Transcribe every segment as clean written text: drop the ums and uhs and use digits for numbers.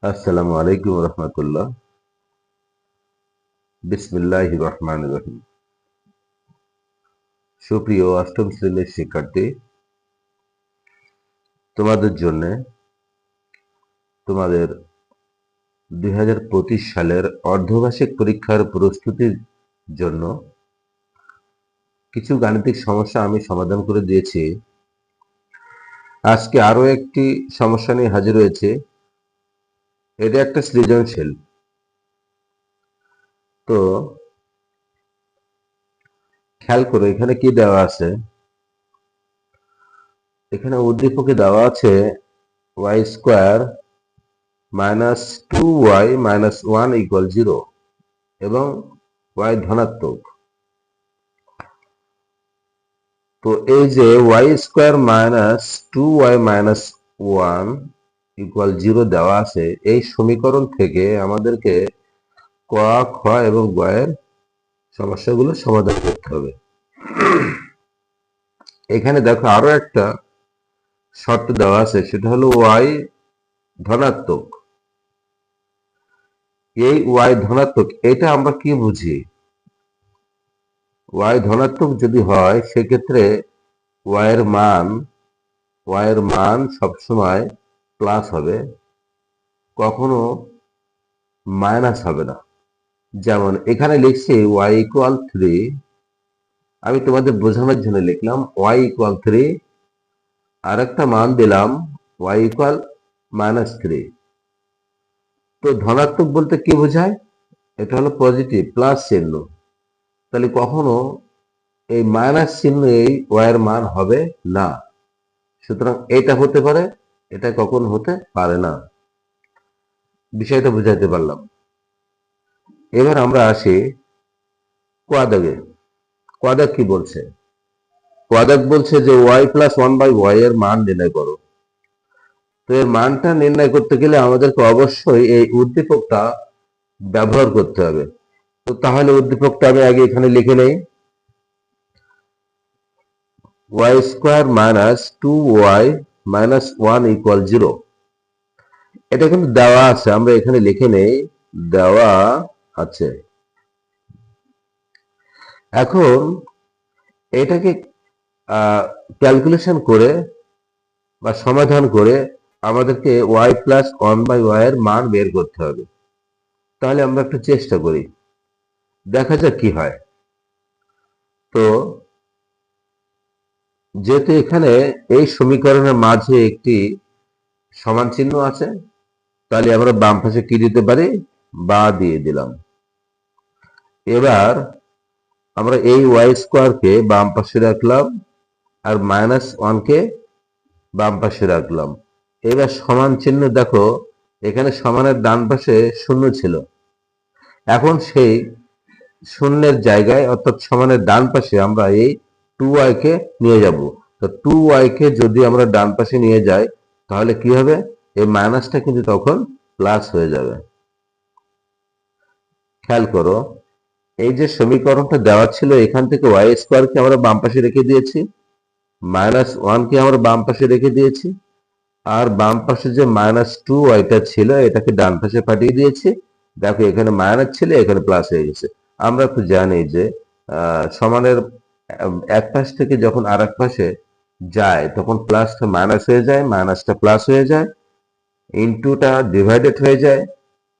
আসসালামু আলাইকুম রহমতুল্লাহ। বিসমিল্লাহির রহমানির রহিম। সুপ্রিয় অষ্টম শ্রেণীর শিক্ষার্থী, তোমাদের জন্য তোমাদের 2025 সালের অর্ধবার্ষিক পরীক্ষার প্রস্তুতির জন্য কিছু গাণিতিক সমস্যা আমি সমাধান করে দিয়েছি। আজকে আরো একটি সমস্যা নিয়ে হাজির হয়েছে। এটা একটা সৃজনশীল। তো খেয়াল করো, এখানে কি দেওয়া আছে। এখানে উদ্দীপকে দেওয়া আছে Y square minus 2y minus 1 equal 0 এবং y ধনাত্মক। তো এই যে Y square minus 2y minus 1 equal 0 দেওয়া আছে, এই সমীকরণ থেকে আমাদেরকে ক, খ এবং গ এর সমস্যাগুলো সমাধান করতে হবে। এখানে দেখো আরো একটা শর্ত দেওয়া আছে, সেটা হলো y ধনাত্মক। এই y ধনাত্মক, এটা আমরা কি বুঝি? y ধনাত্মক যদি হয় সেক্ষেত্রে y এর মান সবসময় প্লাস হবে, কখনো মাইনাস হবে না। যেমন এখানে লিখছি y ইকুয়াল 3, আমি তোমাদের বোঝানোর জন্য লিখলাম y ইকুয়াল 3, আর একটা মান দিলাম y ইকুয়াল মাইনাস 3। তো ধনাত্মক বলতে কি বোঝায়? এটা হলো পজিটিভ, প্লাস চিহ্ন। তাহলে কখনো এই মাইনাস চিহ্ন এই y এর মান হবে না। সুতরাং এটা হতে পারে, এটা কখন হতে পারে না। বিষয়টা বুঝাইতে পারলাম। এবার আমরা আসি কোয়াদাগে। কোয়াদাগ কি বলছে? কোয়াদাগ বলছে যে y প্লাস 1/y এর মান নির্ণয় করো। তো এর মানটা নির্ণয় করতে গেলে আমাদেরকে অবশ্যই এই উদ্দীপকটা ব্যবহার করতে হবে। তো তাহলে উদ্দীপকটা আমি আগে এখানে লিখে নেই, y square minus 2y minus 1 equal 0। এটা কিন্তু দেওয়া আছে, আমরা এখানে লিখে নেই, দেওয়া আছে। এখন এটাকে ক্যালকুলেশন করে বা সমাধান করে আমাদেরকে y প্লাস 1/y এর মান বের করতে হবে। তাহলে আমরা একটু চেষ্টা করি, দেখা যাক কি হয়। তো যেহেতু এখানে এই সমীকরণের মাঝে একটি সমান চিহ্ন আছে, তাহলে আমরা বাম পাশে কি দিতে পারি? বা দিয়ে দিলাম। এবার আমরা এই ওয়াই স্কোয়ারকে বাম পাশে রাখলাম আর মাইনাস 1 কে বাম পাশে রাখলাম। এবার সমান চিহ্ন দেখো, এখানে সমানের ডান পাশে শূন্য ছিল, এখন সেই শূন্যের জায়গায় অর্থাৎ সমানের ডান পাশে আমরা এই 2y কে নিয়ে যাব। তো 2y কে যদি আমরা ডান পাশে নিয়ে যাই তাহলে কি হবে? এই মাইনাসটা কিন্তু তখন প্লাস হয়ে যাবে। খেয়াল করো, এই যে সমীকরণটা দেওয়া ছিল, এখান থেকে ওয়াই স্কোয়ারকে আমরা বাম পাশে রেখে দিয়েছি, মাইনাস 1 কে আমরা বাম পাশে রেখে দিয়েছি, আর বাম পাশে যে মাইনাস 2y ছিল এটাকে ডান পাশে পাঠিয়ে দিয়েছি। দেখো এখানে মাইনাস ছিল, এখানে প্লাস হয়ে গেছে। আমরা তো জানি যে সমানের এক পাশ থেকে যখন আর এক পাশে যায় তখন প্লাসটা মাইনাস হয়ে যায়, মাইনাসটা প্লাস হয়ে যায়, ইনটুটা ডিভাইডেড হয়ে যায়,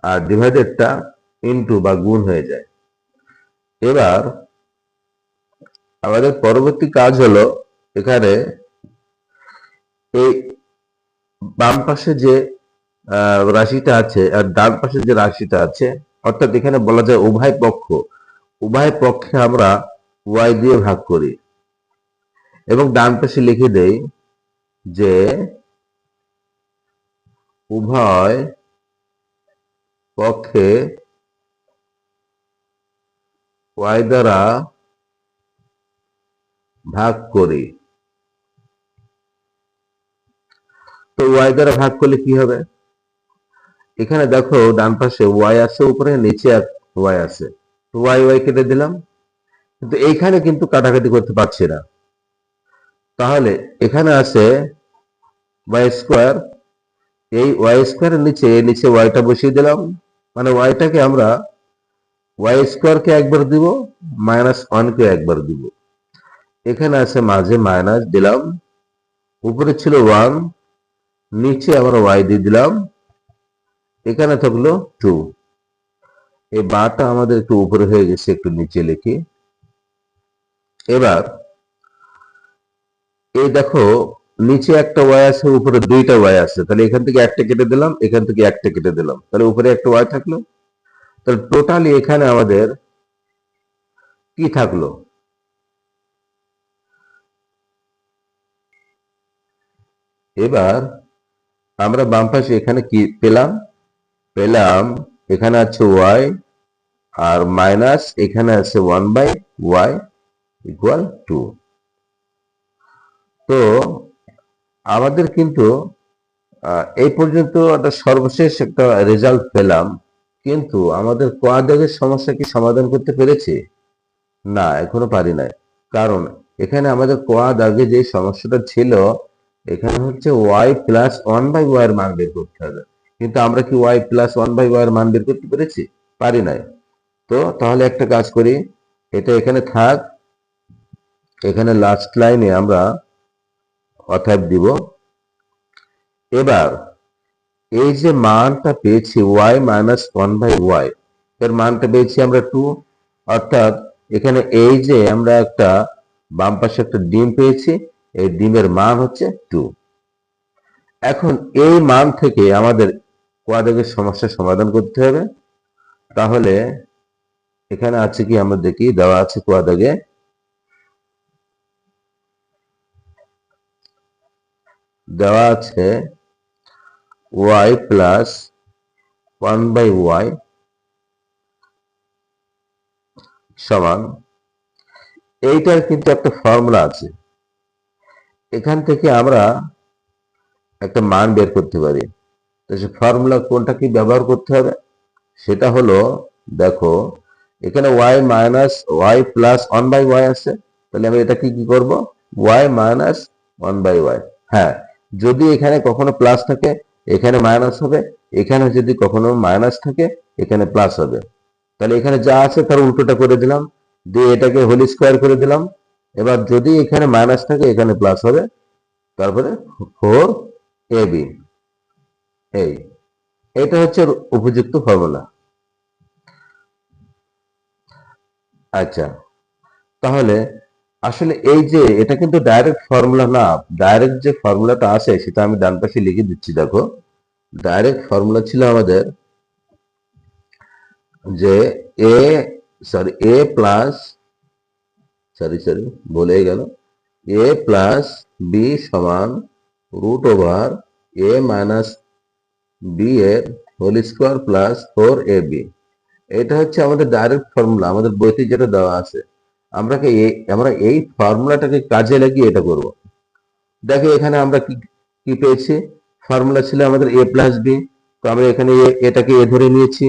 আর ডিভাইডেডটা ইনটু বা গুণ হয়ে যায়। এবার আমাদের পরবর্তী কাজ হলো এখানে এই বাম পাশে যে রাশিটা আছে আর ডান পাশে যে রাশিটা আছে, অর্থাৎ এখানে বলা যায় উভয় পক্ষে আমরা y দিয়ে ভাগ করি এবং ডান পাশে লিখে দেই যে উভয় পক্ষে y দ্বারা ভাগ করি। তো y দ্বারা ভাগ করলে কি হবে? এখানে দেখো ডান পাশে y আছে উপরে, নিচে y আছে, তো y কেটে দিলাম। কিন্তু এইখানে কিন্তু কাটাকাটি করতে পারছি না, তাহলে এখানে আছে y স্কোয়ার, এই ওয়াই স্কোয়ারের নিচে নিচে ওয়াইটা বসিয়ে দিলাম, মানে ওয়াইটাকে আমরা ওয়াই স্কোয়ারকে একবার দিব, -1 কে একবার দিব। এখানে আছে মাঝে মাইনাস দিলাম, উপরে ছিল 1, নিচে আমরা ওয়াই দিয়ে দিলাম, এখানে থাকলো 2। এই বারটা আমাদের একটু উপরে হয়ে গেছে, একটু নিচে লিখি। এবার এই দেখো নিচে একটা ওয়াই আছে, উপরে দুইটা ওয়াই আছে, তাহলে এখান থেকে একটা কেটে দিলাম, এখান থেকে একটা কেটে দিলাম, তাহলে উপরে একটা ওয়াই থাকলো। তাহলে টোটালি এখানে আমাদের কি থাকলো? এবার আমরা বাম পাশে এখানে কি পেলাম? পেলাম এখানে আছে ওয়াই, আর মাইনাস এখানে আছে 1/y ইকুয়াল 2। তো আমাদের কিন্তু এই পর্যন্ত একটা সর্বশেষ একটা রেজাল্ট পেলাম, কিন্তু আমাদের ক দাগের সমস্যা কি সমাধান করতে পেরেছি? না, এখনো পারি নাই। কারণ এখানে আমাদের ক দাগে যে সমস্যাটা ছিল, এখানে হচ্ছে ওয়াই প্লাস 1/y এর মান বের করতে হবে, কিন্তু আমরা কি ওয়াই প্লাস 1/y এর মান বের করতে পেরেছি? পারি নাই। তো তাহলে একটা কাজ করি, এটা এখানে থাক, এখানে লাস্ট লাইনে আমরা অতএব দিব। এবার এই যে মানটা পেয়েছি y মাইনাস 1/y, এর মানটা পেয়েছি আমরা 2, অর্থাৎ এখানে এই যে আমরা একটা বাম পাশে একটা ডিম পেয়েছি, এই ডিমের মান হচ্ছে 2। এখন এই মান থেকে আমাদের কোয়াড্রেটিক সমস্যার সমাধান করতে হবে। তাহলে এখানে আছে কি আমরা দেখি, দেওয়া আছে কোয়াড্রেটিকে, দেওয়া আছে y প্লাস 1/y সমান, এইটার কিন্তু একটা ফর্মুলা আছে, এখান থেকে আমরা একটা মান বের করতে পারি। তো সে ফর্মুলা কোনটা কি ব্যবহার করতে হবে? সেটা হলো, দেখো এখানে y minus y plus 1/y আছে, তাহলে আমি এটা কি করব? y minus 1/y। হ্যাঁ, যদি এখানে কখনো প্লাস থাকে এখানে মাইনাস হবে, এখানে যদি কখনো মাইনাস থাকে এখানে প্লাস হবে। তাহলে এখানে যা আছে তার উল্টোটা করে দিলাম, দিয়ে এটাকে হোল স্কোয়ার করে দিলাম। এবার যদি এখানে মাইনাস থাকে এখানে প্লাস হবে, তারপরে 4ab। এই এটা হচ্ছে উপযুক্ত ফর্মুলা। আচ্ছা, তাহলে আসলে এই যে এটা কিন্তু ডাইরেক্ট ফর্মুলা না, ডাইরেক্ট যে ফর্মুলাটা আছে সেটা আমি ডান পাশে লিখে দিচ্ছি। দেখো ডাইরেক্ট ফর্মুলা ছিল আমাদের যে এ সরি এ প্লাস সরি বলে গেল, এ প্লাস বি সমান √ওভার এ মাইনাস বি এর হোল স্কোয়ার প্লাস 4ab। এটা হচ্ছে আমাদের ডাইরেক্ট ফর্মুলা, আমাদের বইতে যেটা দেওয়া আছে। আমরা এই ফর্মুলাটাকে কাজে লাগিয়ে এটা করব। দেখো এখানে আমরা কি কি পেয়েছি? ফর্মুলা ছিল আমাদের a প্লাস বি, তো আমরা এখানে এটাকে এ ধরে নিয়েছি,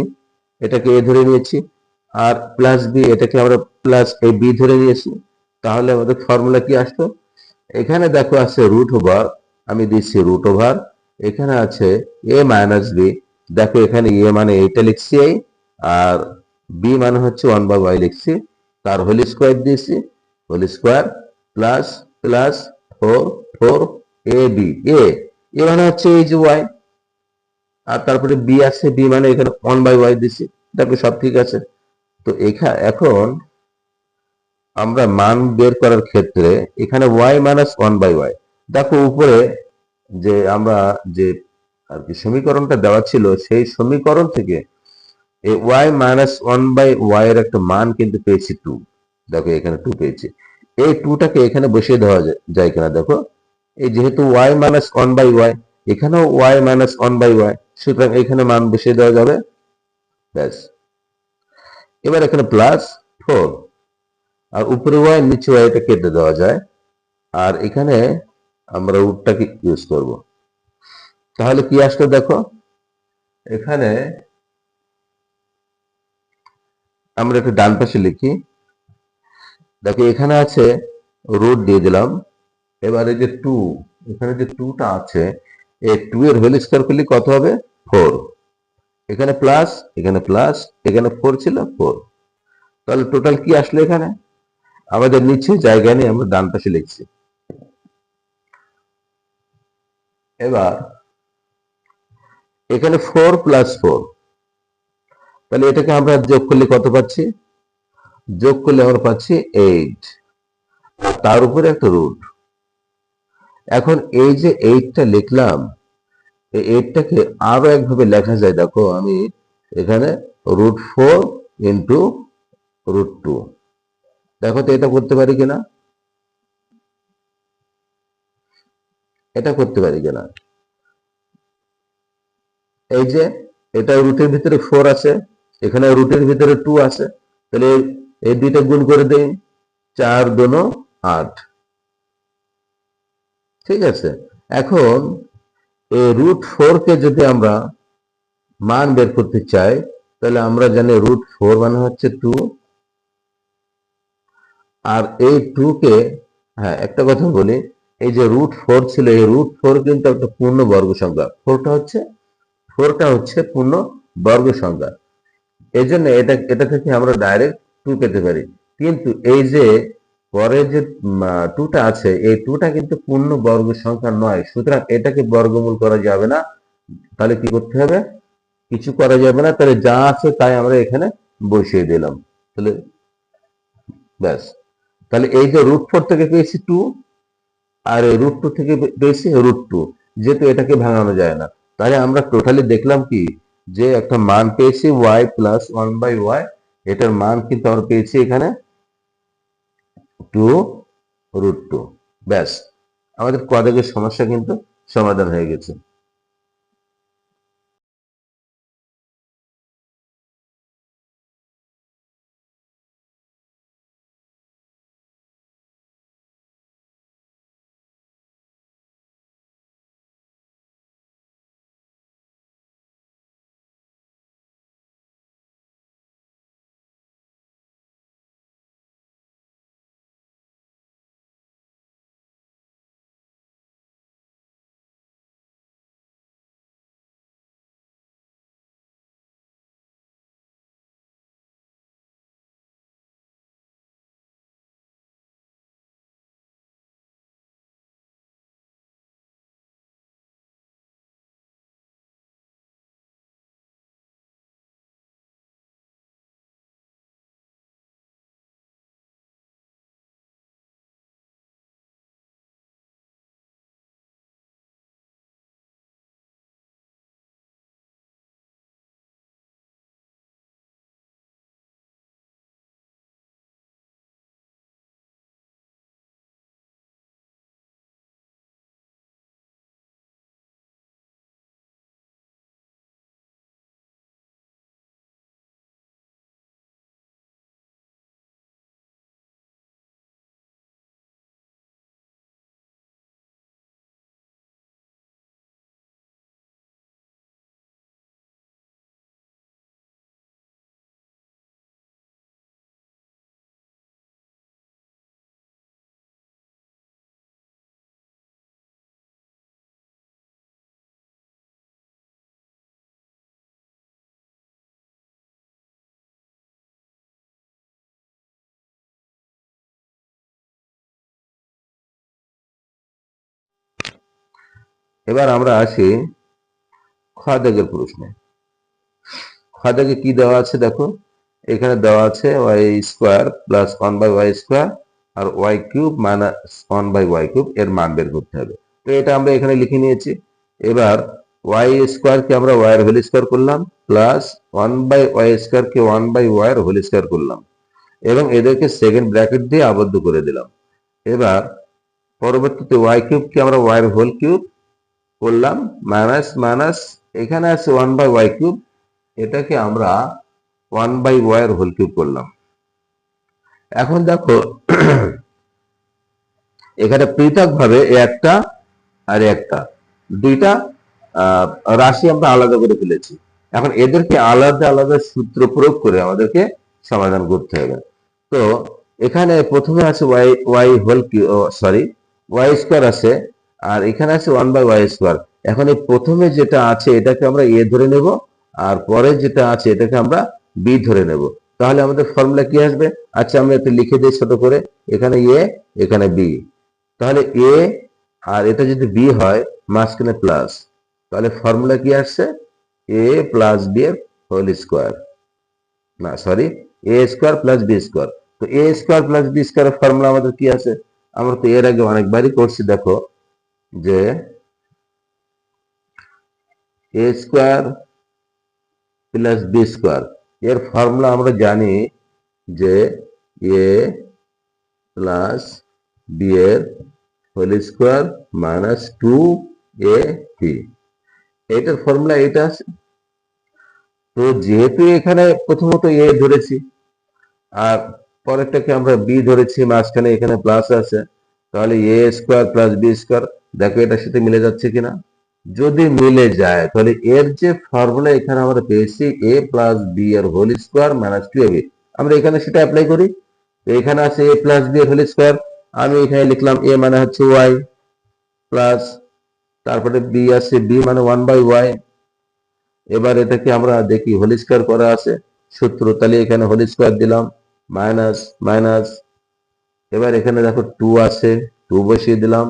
এটাকে এ ধরে নিয়েছি, আর প্লাস বি এটাকে আমরা প্লাস এ বি ধরে নিয়েছি। তাহলে আমাদের ফর্মুলা কি আসতো? এখানে দেখো আছে √ওভার, আমি দিচ্ছি √ওভার, এখানে আছে এ মাইনাস বি, দেখো এখানে এ মানে এইটা লিখছি এই, আর বি মানে হচ্ছে 1/y লিখছি, তার হোল স্কোয়ার দিয়েছি, whole square plus plus 4 B, এ মানে হচ্ছে এই যে ওয়াই, আর তারপরে বি আছে, বি মানে এখানে 1/y দিছি, দেখো সব ঠিক আছে। তো এখন আমরা মান বের করার ক্ষেত্রে এখানে y মাইনাস 1/y, দেখো উপরে যে আমরা যে আর কি সমীকরণটা দেওয়া ছিল সেই সমীকরণ থেকে এই y মাইনাস 1/y এর একটা মান কিন্তু পেয়েছি 2। দেখো এখানে 2 পেয়েছি, এই 2টাকে এখানে বসিয়ে দেওয়া যায় কিনা দেখো। এই যেহেতু y মাইনাস 1/y, এখানেও y মাইনাস 1/y, সুতরাং এখানে মান বসিয়ে দেওয়া যাবে, ব্যাস। এবার এখানে প্লাস 4, আর উপরে y নিচে y এটা কেটে দেওয়া যায়, আর এখানে আমরা রুটটাকে ইউজ করব। তাহলে কি আসলো দেখো, এখানে আমরা একটু ডান পাশে লিখি, দেখো এখানে আছে রুট দিয়ে দিলাম। এবার এই যে 2, এখানে যে 2টা আছে, এই 2 এর হোল স্কয়ার করলে কত হবে 4, এখানে প্লাস এখানে প্লাস, এখানে 4 ছিল 4, তাহলে টোটাল কি আসলো এখানে আমাদের নিচে জায়গা নিয়ে আমরা ডান পাশে লিখছি। এবার এখানে 4 প্লাস 4, তাহলে এটাকে আমরা যোগ করলে কত পাচ্ছি, যোগ করলে আমরা পাচ্ছি 8, তার উপরে একটা রুট। এখন এই যে 8টা লিখলাম, এই 8টাকে আরো একভাবে লেখা যায়, দেখো আমি এখানে √4 ইন্টু √2, দেখো তো এটা করতে পারি কিনা, এটা করতে পারি কিনা। এই যে এটা রুটের ভিতরে 4 আছে, এখানে রুটের ভিতরে 2 আছে, তাহলে এই দুইটা গুণ করে দেই, 4 2 8, ঠিক আছে। এখন এই √4 কে যদি আমরা মান বের করতে চাই, তাহলে আমরা জানি √4 মানে হচ্ছে 2, আর এই 2 কে, হ্যাঁ একটা কথা বলি, এই যে √4 ছিল, এই √4 কিন্তু একটা পূর্ণ বর্গ সংখ্যা, 4টা হচ্ছে পূর্ণ বর্গ সংখ্যা, এই জন্য এটা থেকে আমরা ডাইরেক্ট 2 পেতে পারি। কিন্তু এই যে পরে যে 2টা আছে, এই 2টা কিন্তু পূর্ণ বর্গ সংখ্যা নয়, সুতরাং এটাকে বর্গমূল করা যাবে না। তাহলে কি করতে হবে, কিছু করা যাবে না, তাহলে যা আছে তাই আমরা এখানে বসিয়ে দিলাম, তাহলে ব্যাস। তাহলে এই যে √4 থেকে পেয়েছি 2, আর এই √2 থেকে পেয়েছি √2, যেহেতু এটাকে ভাঙানো যায় না, তাহলে আমরা টোটালি দেখলাম কি, যে একটা মান পেয়েছি y প্লাস 1/y, এটার মান কিন্তু আমরা পেয়েছি এখানে 2√2, ব্যাস, আমাদের কদাগের সমস্যা কিন্তু সমাধান হয়ে গেছে। এবার আমরা আসি খ দাগের প্রশ্নে। খ দাগে কি দেওয়া আছে দেখো, এখানে দেওয়া আছে y² প্লাস 1/y² আর y³ মাইনাস 1/y³ এর মান বের করতে হবে। তো এটা আমরা এখানে লিখে নিয়েছি। এবার y² কে আমরা y এর হোল স্কয়ার করলাম, প্লাস 1/y² কে 1/y এর হোল স্কয়ার করলাম, এবং এদেরকে সেকেন্ড ব্র্যাকেট দিয়ে আবদ্ধ করে দিলাম। এবার পরবর্তীতে y³ কে আমরা y এর হোল কিউব করলাম, মাইনাস মাইনাস, এখানে আছে 1/y³, এটাকে আমরা 1/y এর হোল কিউব করলাম। এখন দেখো এখানে পৃথক ভাবে একটা আর একটা, দুইটা রাশি আমরা আলাদা করে ফেলেছি। এখন এদেরকে আলাদা আলাদা সূত্র প্রয়োগ করে আমাদেরকে সমাধান করতে হবে। তো এখানে প্রথমে আছে y whole cube, sorry y square আছে, আর এখানে আছে 1/y²। এখন এই প্রথমে যেটা আছে এটাকে আমরা এ ধরে নেব, আর পরে যেটা আছে এটাকে আমরা বি ধরে নেব। তাহলে আমাদের ফর্মুলা কি আসবে? আচ্ছা আমরা একটু লিখে দিই ছোট করে, এখানে এ এখানে বি। তাহলে এ আর এটা যদি বি হয় মাঝখানে প্লাস, তাহলে ফর্মুলা কি আসছে? এ প্লাস বি এর হোল স্কোয়ার, না সরি, এ স্কোয়ার প্লাস বি স্কোয়ার। তো এ স্কোয়ার প্লাস বি স্কোয়ারের ফর্মুলা আমাদের কি আছে? আমরা তো এর আগে অনেকবারই করছি, দেখো যে এ স্কোয়ার প্লাস বি স্কোয়ার এর ফর্মুলা আমরা জানি যে এ প্লাস বি এর হোল স্কোয়ার মাইনাস 2ab, এটার ফর্মুলা এটা আছে। তো যেহেতু এখানে প্রথমত এ ধরেছি আর পরেরটাকে আমরা বি ধরেছি, মাঝখানে এখানে প্লাস আছে, তাহলে এ স্কোয়ার প্লাস বি স্কোয়ার, দেখো এটার সাথে মিলে যাচ্ছে কিনা। যদি মিলে যায় তাহলে এর যে ফর্মুলা এখানে আমরা পেয়েছি এ প্লাস বি এর হোল স্কোয়ার মাইনাস 2ab, আমরা এখানে সেটা অ্যাপ্লাই করি। তো এখানে আছে এ প্লাস বি এর হোল স্কোয়ার, আমি এখানে লিখলাম এ মানে হচ্ছে ওয়াই প্লাস, তারপরে বি আছে বি মানে 1/y। এবার এটাকে আমরা দেখি হোল স্কোয়ার করা আছে সূত্র, তাহলে এখানে হোল স্কোয়ার দিলাম মাইনাস মাইনাস। এবার এখানে দেখো 2 আছে, 2 বসিয়ে দিলাম।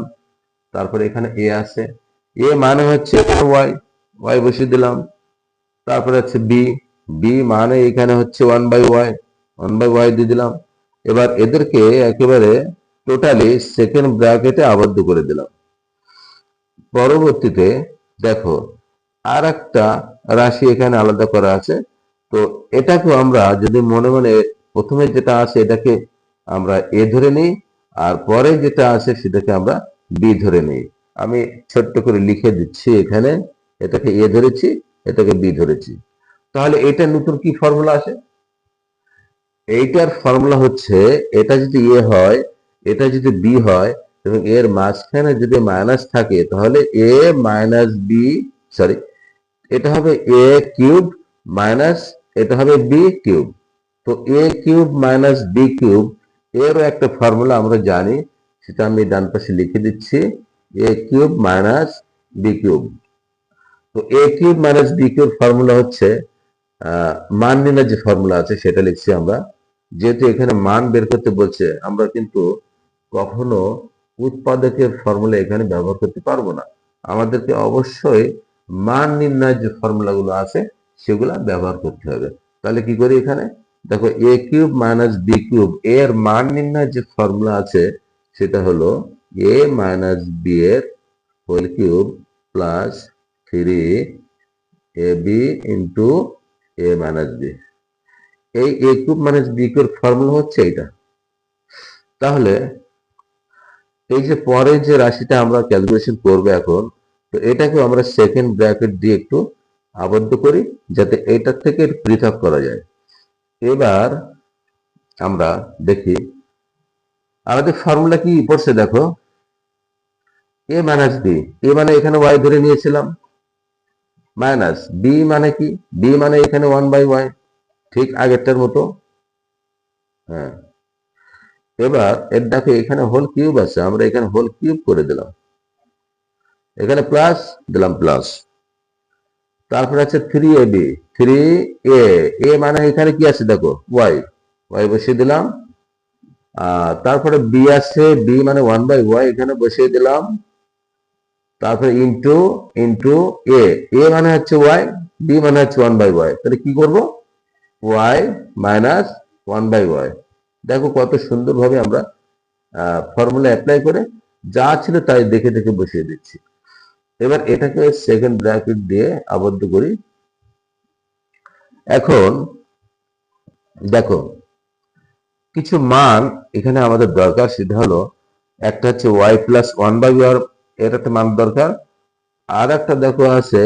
তারপরে এখানে এ আছে, এ মানে হচ্ছে ওয়াই, ওয়াই বসিয়ে দিলাম। তারপরে আছে বি, বি মানে এখানে হচ্ছে 1/y, 1/y দিয়ে দিলাম। এবার এদেরকে একেবারে টোটালি সেকেন্ড ব্র্যাকেটে আবদ্ধ করে দিলাম। পরবর্তীতে দেখো আর একটা রাশি এখানে আলাদা করা আছে। তো এটাকে আমরা যদি মনে মনে প্রথমে যেটা আছে এটাকে আমরা এ ধরে নিই, আর পরে যেটা আছে সেটাকে আমরা বি ধরে নিই। আমি ছোট্ট করে লিখে দিচ্ছি এখানে, এটাকে এ ধরেছি, এটাকে বি ধরেছি। তাহলে এটা নতুন কি ফর্মুলা আছে? এইটার ফর্মুলা হচ্ছে এটা যদি এ হয়, এটা যদি বি হয় এবং এর মাঝখানে যদি মাইনাস থাকে তাহলে এ মাইনাস বি, সরি, এটা হবে এ কিউব মাইনাস, এটা হবে বি কিউব। তো a cube minus b cube এরও একটা ফর্মুলা আমরা জানি, সেটা আমি ডান পাশে লিখে দিচ্ছি, a cube minus b cube. তো a cube minus b cube formula হচ্ছে মান নির্ণয়ের যে ফর্মুলা আছে সেটা লিখছি আমরা। যেহেতু এখানে মান বের করতে বলছে, আমরা কিন্তু কখনো উৎপাদকের ফর্মুলা এখানে ব্যবহার করতে পারবো না, আমাদেরকে অবশ্যই মান নির্ণয়ের যে ফর্মুলা গুলো আছে সেগুলা ব্যবহার করতে হবে। তাহলে কি করি, এখানে দেখো a cube minus b cube এর মান নির্ণয়ের যে ফর্মুলা আছে সেটা হলো এ মাইনাস বি এর whole cube plus 3ab into a minus b. এই a cube minus b cube formula হচ্ছে এটা। তাহলে এই যে পরে যে রাশিটা আমরা ক্যালকুলেশন করব এখন, তো এটাকে আমরা সেকেন্ড ব্র্যাকেট দিয়ে একটু আবদ্ধ করি যাতে এটার থেকে পৃথক করা যায়। এবার আমরা দেখি আমাদের ফর্মুলা কি পড়ছে, দেখো এ মাইনাস বি, এ মানে এখানে ওয়াই ধরে নিয়েছিলাম, মাইনাস বি মানে কি, বি মানে এখানে 1/y, ঠিক আগেরটার মতো। হ্যাঁ, এবার এর দেখো এখানে হোল কিউব আছে, আমরা এখানে হোল কিউব করে দিলাম, এখানে প্লাস দিলাম প্লাস। তারপরে আছে 3ab, 3a, এ মানে এখানে কি আছে দেখো ওয়াই, ওয়াই বসিয়ে দিলাম। তারপরে বি আছে, বি মানে 1/y, এখানে বসিয়ে দিলাম। তারপরে ইন্টু ইন্টু এ, এ মানে হচ্ছে ওয়াই, বি মানে হচ্ছে 1/y, তাহলে কি করব, ওয়াই মাইনাস 1/y। দেখো কত সুন্দরভাবে আমরা ফর্মুলা অ্যাপ্লাই করে যা ছিল তাই দেখে দেখে বসিয়ে দিচ্ছি। এবার এটাকে সেকেন্ড ব্র্যাকেট দিয়ে আবদ্ধ করি। এখন দেখো কিছু মান এখানে আমাদের দরকার, সেটা হলো একটা হচ্ছে ওয়াই প্লাস 1/y, এর একটা মান দরকার। আর একটা দেখো আছে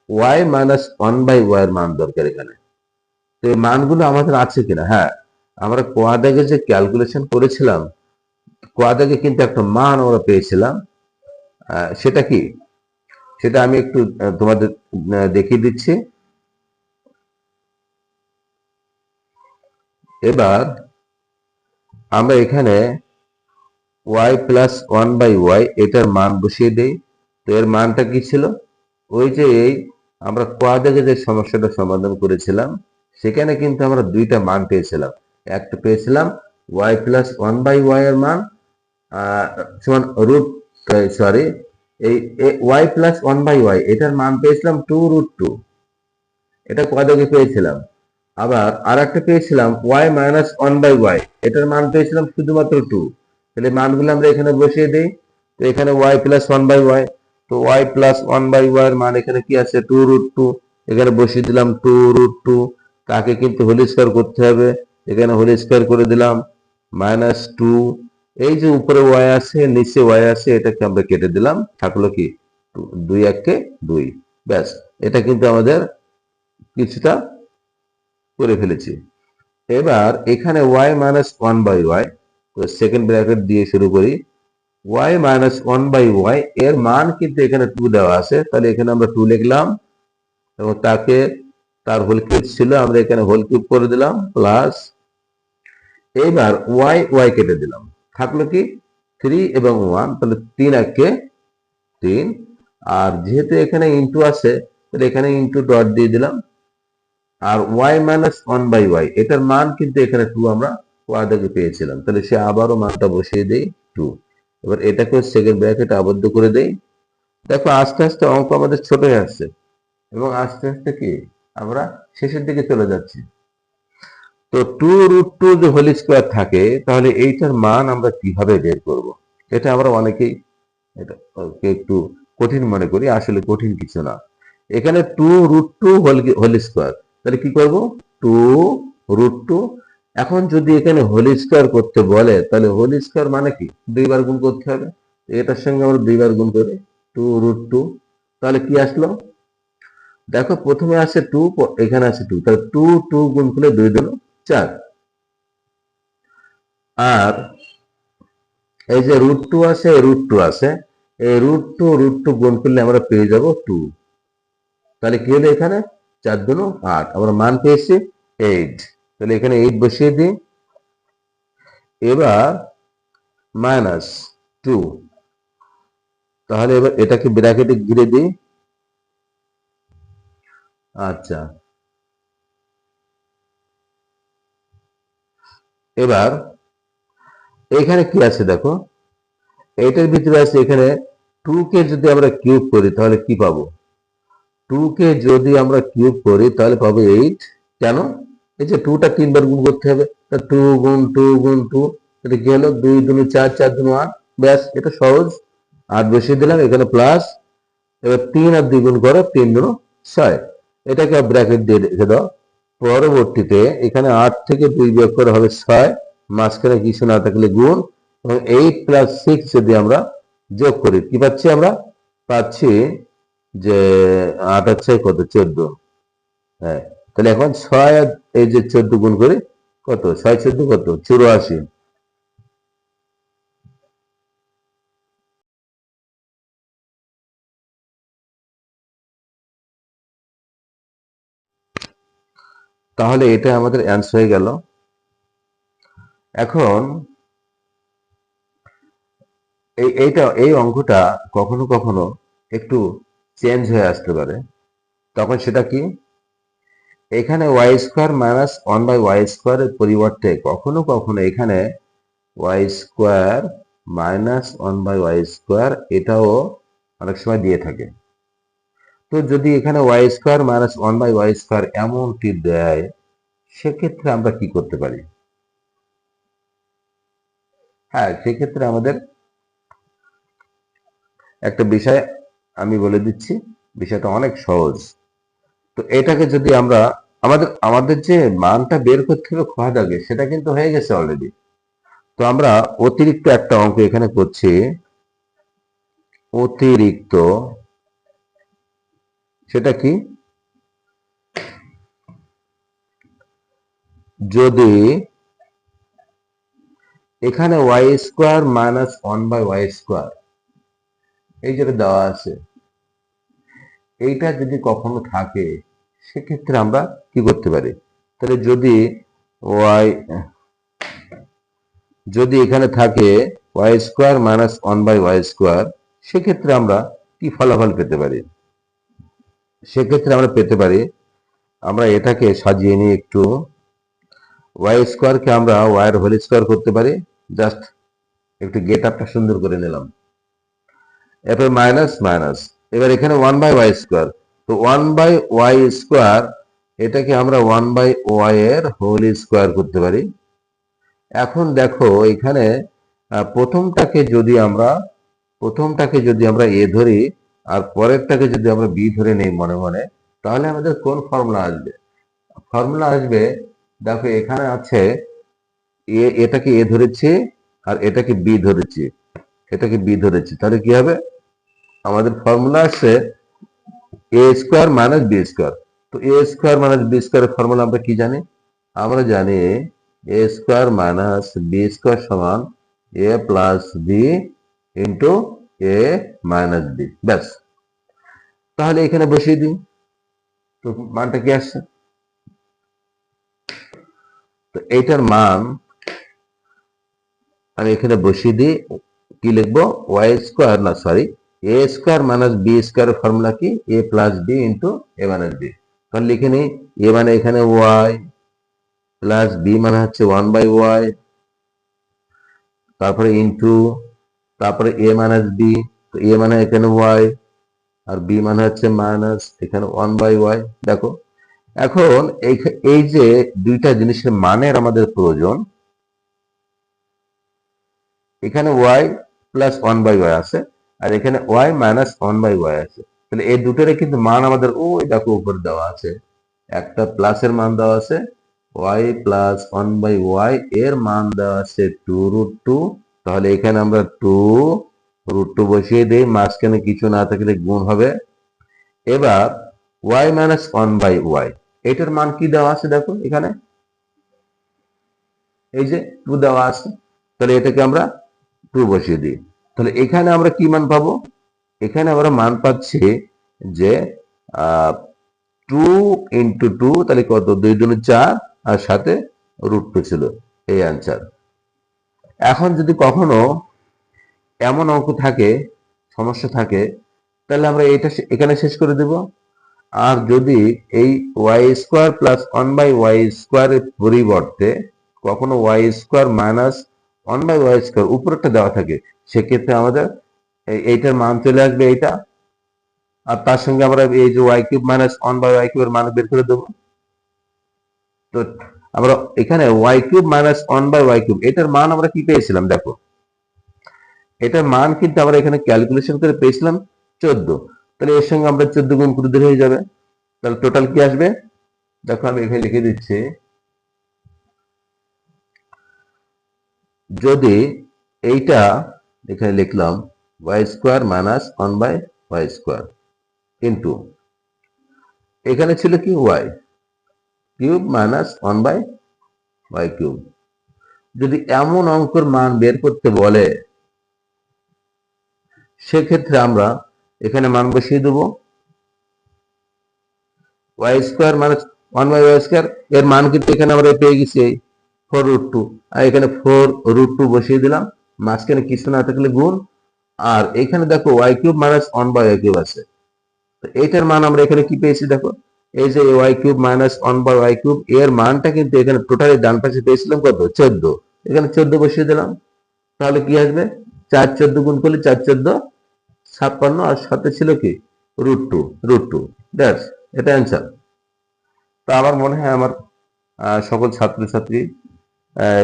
ওয়াই মাইনাস 1/y এর মান দরকার এখানে। তো এই মানগুলো আমাদের আছে কিনা? হ্যাঁ, আমরা কোয়াডাগে যে ক্যালকুলেশন করেছিলাম, কোয়াডাগে কিন্তু একটা মান আমরা পেয়েছিলাম। সেটা কি, সেটা আমি একটু তোমাদের দেখিয়ে দিচ্ছি। এবার আমরা এখানে ওয়াই প্লাস 1/y এটার মান বসিয়ে দেই। তো এর মানটা কি ছিল? ওই যে এই আমরা কোয়াড্রেকে যে সমস্যাটা সমাধান করেছিলাম সেখানে কিন্তু আমরা দুইটা মান পেয়েছিলাম। একটা পেয়েছিলাম Y plus one by Y এর মান সমান রুট, সরি, এই Y plus one by Y এটার মান পেয়েছিলাম 2√2, এটা কোয়াড্রেকে পেয়েছিলাম। আবার আর একটা পেয়েছিলাম Y minus one by Y, এটার মান পেয়েছিলাম শুধুমাত্র 2। তাহলে মানগুলো আমরা এখানে বসিয়ে দিই। তো এখানে y plus one by Y, তো y plus one by Y এর মান এখানে কি আছে? 2√2, এখানে বসিয়ে দিলাম 2√2। তাকে কিন্তু হোল স্কয়ার করতে হবে, এখানে হোল স্কয়ার করে দিলাম -2। এই যে উপরে ওয়াই আছে নিচে ওয়াই আছে, এটাকে আমরা কেটে দিলাম, থাকলো কি 2 1 2। ব্যাস, এটা কিন্তু আমাদের কিছুটা করে ফেলেছি। এবার এখানে Y minus one by Y, তো সেকেন্ড ব্র্যাকেট দিয়ে শুরু করি। Y minus one by Y এর মান কিন্তু এখানে 2 দেওয়া আছে, তাহলে এখানে আমরা 2 লিখলাম এবং তাকে তার হোল কিউব ছিল, আমরা এখানে হোল কিউব করে দিলাম প্লাস, এইবার ওয়াই ওয়াই কেটে দিলাম, থাকলো কি 3 এবং 1, তাহলে 3 1 3। আর যেহেতু এখানে ইনটু আছে তাহলে এখানে ইনটু ডট দিয়ে দিলাম। আর y minus one by Y এটার মান কিন্তু এখানে 2 আমরা কোয়াড্রেকে পেয়েছিলাম, তাহলে সে আবারও মানটা বসিয়ে দেই 2। এবার এটাকে সেকেন্ড ব্র্যাকেট আবদ্ধ করে দেই। দেখো আস্তে আস্তে অঙ্ক আমাদের ছোট হয়ে আসছে এবং আস্তে আস্তে কি আমরা শেষের দিকে চলে যাচ্ছি। তো 2√2 যে হোল স্কয়ার থাকে, তাহলে এইটার মান আমরা কিভাবে বের করব? এটা আমরা অনেকেই এটা একটু কঠিন মনে করি, আসলে কঠিন কিছু না। এখানে 2√2 হোল স্কয়ার, তাহলে কি করব? 2√2। এখন যদি এখানে হোল স্কয়ার করতে বলে তাহলে হোল স্কয়ার মানে কি দুইবার গুণ করতে হবে, এটার সঙ্গে আমরা দুইবার গুণ করি 2√2। তাহলে কি আসলো? দেখো প্রথমে আছে 2, এখানে আছে 2, তাহলে 2 2 গুণ করলে 2 2 4। আর এই যে √2 আছে, √2 আছে, এই √2 গুণ করলে আমরা পেয়ে যাব 2। তাহলে কি হলো? এখানে 4 2 8, আমরা মান পেয়েছি 8। তাহলে এখানে 8 বসিয়ে দিই। এবার -2, তাহলে এবার এটাকে ব্র্যাকেটে ঘিরে দিই। আচ্ছা, এবার এখানে কি আছে দেখো, এইটার ভিতরে আছে এখানে 2 কে যদি আমরা কিউব করি তাহলে কি পাবো? 2 কে যদি আমরা কিউব করি তাহলে পাবো 8। কেন? এই যে 2 টা 3 বার গুণ করতে হবে, তা 2 গুণ 2 গুণ 2, এটা কি হলো? 2 2 4, 4 2 8। ব্যাস, এটা সহজ। 8 বসিয়ে দিলাম, এখানে প্লাস, এবার 3 আর 2 গুণ করো, 3 2 6। এটাকে ব্র্যাকেট দিয়ে রেখে দাও। পরবর্তীতে এখানে 8 থেকে 2 বিয়োগ করে হবে 6, মাঝখানে কিছু না থাকলে গুণ, এবং 8 প্লাস 6 যদি আমরা যোগ করি কি পাচ্ছি? আমরা পাচ্ছি যে 8 আর 6 কত? 14। হ্যাঁ, তাহলে এখন 6 আর এই যে 14 গুণ করি, কত? 6 14 কত? 84। তাহলে এটা আমাদের অ্যান্সার হয়ে গেল। এখন এই অঙ্কটা কখনো কখনো একটু চেঞ্জ হয়ে আসতে পারে, তখন সেটা কি? এখানে Y square minus one by Y স্কোয়ারের পরিবর্তে কখনো কখনো এখানে Y square minus one by Y square এটাও অনেক সময় দিয়ে থাকে। তো যদি এখানে Y square minus one by Y square এমনটি দেয়, সেক্ষেত্রে আমরা কি করতে পারি? হ্যাঁ, সেক্ষেত্রে আমাদের একটা বিষয় আমি বলে দিচ্ছি, বিষয়টা অনেক সহজ। তো এটাকে যদি আমরা আমাদের আমাদের যে মানটা বের করতে হবে খোয়াদাগে, সেটা কিন্তু হয়ে গেছে অলরেডি। তো আমরা অতিরিক্ত একটা অঙ্ক এখানে করছি। অতিরিক্ত, সেটা কি? যদি এখানে Y square minus one by Y square এই যেটা দেওয়া আছে, এইটা যদি কখনো থাকে, সেক্ষেত্রে আমরা কি করতে পারি? তাহলে ওয়াই যদি এখানে থাকে Y square minus one by Y square, সেক্ষেত্রে আমরা কি কি ফলাফল পেতে পারি? সেক্ষেত্রে আমরা পেতে পারি, আমরা এটাকে সাজিয়ে নিয়ে একটু ওয়াই স্কোয়ারকে আমরা ওয়াইয়ের হোল স্কোয়ার করতে পারি। জাস্ট একটু গেট আপটা সুন্দর করে নিলাম, এরপর মাইনাস মাইনাস, এবার এখানে 1/y স্কোয়ার, তো 1/y স্কোয়ার এটাকে আমরা 1/y এর হোল স্কোয়ার করতে পারি। এখন দেখো এখানে প্রথমটাকে যদি আমরা এ ধরি আর পরেরটাকে যদি আমরা বি ধরে নেই মনে মনে, তাহলে আমাদের কোন ফর্মুলা আসবে? ফর্মুলা আসবে, দেখো এখানে আছে এটাকে এ ধরেছি আর এটাকে বি ধরেছি, তাহলে কি হবে? আমাদের ফর্মুলা আসছে এ স্কোয়ার মাইনাস বি স্কোয়ার। তো এ স্কোয়ার মাইনাস বি স্কোয়ারের ফর্মুলা আমরা কি জানি? আমরা জানি এ স্কোয়ার মাইনাস বি স্কোয়ার সমান এ plus B into a minus B. ব্যাস, তাহলে এখানে বসিয়ে দিই, তো মানটা কি আসছে? তো এইটার মান আমি এখানে বসিয়ে দিই, কি লিখবো? ওয়াই স্কোয়ার না সরি এ স্কোয়ার মাইনাস বি স্কোয়ারের ফর্মুলা কি? এ plus B into a minus B. তাহলে লিখে নিই, এ মানে এখানে ওয়াই প্লাস বি মানে হচ্ছে 1/y, তারপরে ইন্টু, তারপরে এ মাইনাস বি, তো এ মানে এখানে ওয়াই আর বি মানে হচ্ছে মাইনাস এখানে 1/y। দেখো এখন এই যে দুইটা জিনিসের মানের আমাদের প্রয়োজন, এখানে ওয়াই প্লাস 1/y আছে আর এখানে ওয়াই মাইনাস 1/y আছে, তাহলে এই দুটোরই কিন্তু মান আমাদের ওই দেখো উপরে দেওয়া আছে, একটা প্লাসের মান দেওয়া আছে ওয়াই প্লাস 1/y, এর মান দেওয়া আছে 2√2, তাহলে এখানে আমরা 2√2 বসিয়ে দিই, মাঝখানে কিছু না থাকলে গুণ হবে। এবার ওয়াই মাইনাস 1/y এটার মান কি দেওয়া আছে? দেখো এখানে এই যে 2 দেওয়া আছে, তাহলে এটাকে আমরা 2 বসিয়ে দিই, তাহলে এখানে আমরা কি মান পাবো? এখানে আমরা মান পাচ্ছি যে 2 × 2, তাহলে কত? 2×4 আর সাথে √2 ছিল, এই অ্যান্সার। এখন যদি কখনো এমন অঙ্ক থাকে, সমস্যা থাকে, তাহলে আমরা এটা এখানে শেষ করে দেব। আর যদি এই ওয়াই স্কোয়ার প্লাস 1/y স্কোয়ারের পরিবর্তে কখনো Y square minus 1/y square উপরেরটা দেওয়া থাকে, সেক্ষেত্রে আমাদের এইটার মান চলে আসবে এইটা, আর তার সঙ্গে আমরা এই যে ওয়াই কিউব মাইনাস 1/y কিউবের মান বের করে দেবো। তো আমরা এখানে Y cube minus 1/y cube এটার মান আমরা কি পেয়েছিলাম? দেখো এটার মান কিন্তু আমরা এখানে ক্যালকুলেশন করে পেয়েছিলাম 14, তাহলে এর সঙ্গে আমরা 14 গুণ করে দিলে হয়ে যাবে, তাহলে টোটাল কি আসবে? দেখো আমি এখানে লিখে দিচ্ছি, যদি এইটা এখানে লিখলাম Y square minus 1/y square into এখানে ছিল কি Y cube minus 1/y cube. যদি এমন অঙ্কের মান বের করতে বলে, সেক্ষেত্রে আমরা এখানে মান বসিয়ে দেবো, Y square minus 1/y square এর মান কিন্তু এখানে আমরা পেয়ে গেছি 4√2, আর এখানে 4√2 বসিয়ে দিলাম, মাঝখানে কিছু না থাকলে গুণ, আর এখানে দেখো Y cube minus 1/y cube আছে, তো এইটার মান আমরা এখানে কি পেয়েছি? দেখো এই যে Y cube minus 1/y cube এর মানটা কিন্তু এখানে টোটালি ডান পাশে পেয়েছিলাম কত? 14, এখানে 14 বসিয়ে দিলাম, তাহলে কি আসবে? 4×14 গুণ করলে 4×14 56, আর সাথে ছিল কি √2, দ্যাটস এটা অ্যান্সার। তো আমার মনে হয় আমার সকল ছাত্রছাত্রী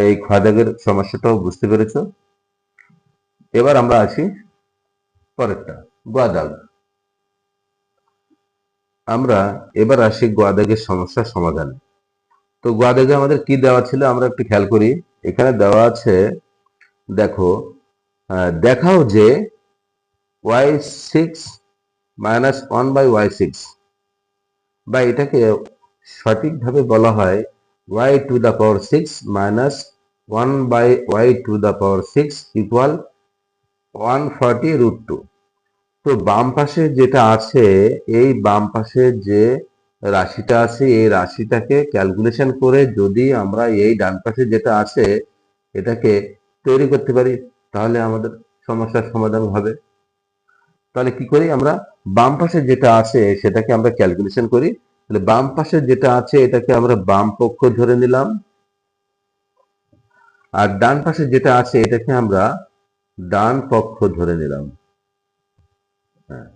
এই খয়দাগের সমস্যাটাও বুঝতে পেরেছ। এবার আমরা আসি পরেরটা, গোয়াদাগ। আমরা এবার আসি গোয়াদাগের সমস্যার সমাধানে। তো গোয়াদাগে আমাদের কি দেওয়া ছিল আমরা একটু খেয়াল করি, এখানে দেওয়া আছে, দেখো দেখাও যে y6 মাইনাস 1/y6, বা এটাকে সঠিকভাবে বলা হয় y⁴ মাইনাস 1/y⁴ ইকুয়াল 140√2। তো বাম পাশে যেটা আছে, এই বাম পাশে যে রাশিটা আছে এই রাশিটাকে ক্যালকুলেশন করে যদি আমরা এই ডান পাশে যেটা আছে এটাকে তৈরি করতে পারি, তাহলে আমাদের সমস্যার সমাধান হবে। তাহলে কি করি আমরা, বাম পাশে যেটা আছে সেটাকে আমরা ক্যালকুলেশন করি। তাহলে বাম পাশে যেটা আছে এটাকে আমরা বাম পক্ষ ধরে নিলাম, আর ডান পাশে যেটা আছে এটাকে আমরা ডান পক্ষ ধরে নিলাম। হ্যাঁ,